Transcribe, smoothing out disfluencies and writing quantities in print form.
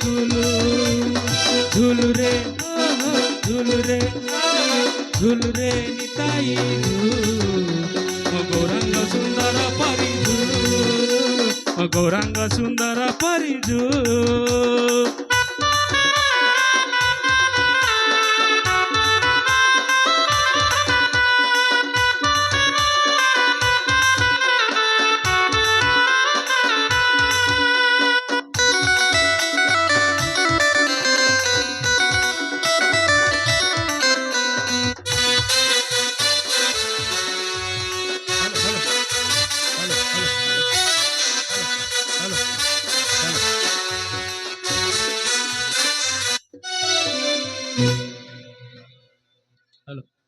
গুলু ঝুলু রে ঝুলু রে ঝুলু রে নিতাই গৌরাঙ্গ সুন্দর পরিজু গৌরাঙ্গ সুন্দর পরিজু হ্যালো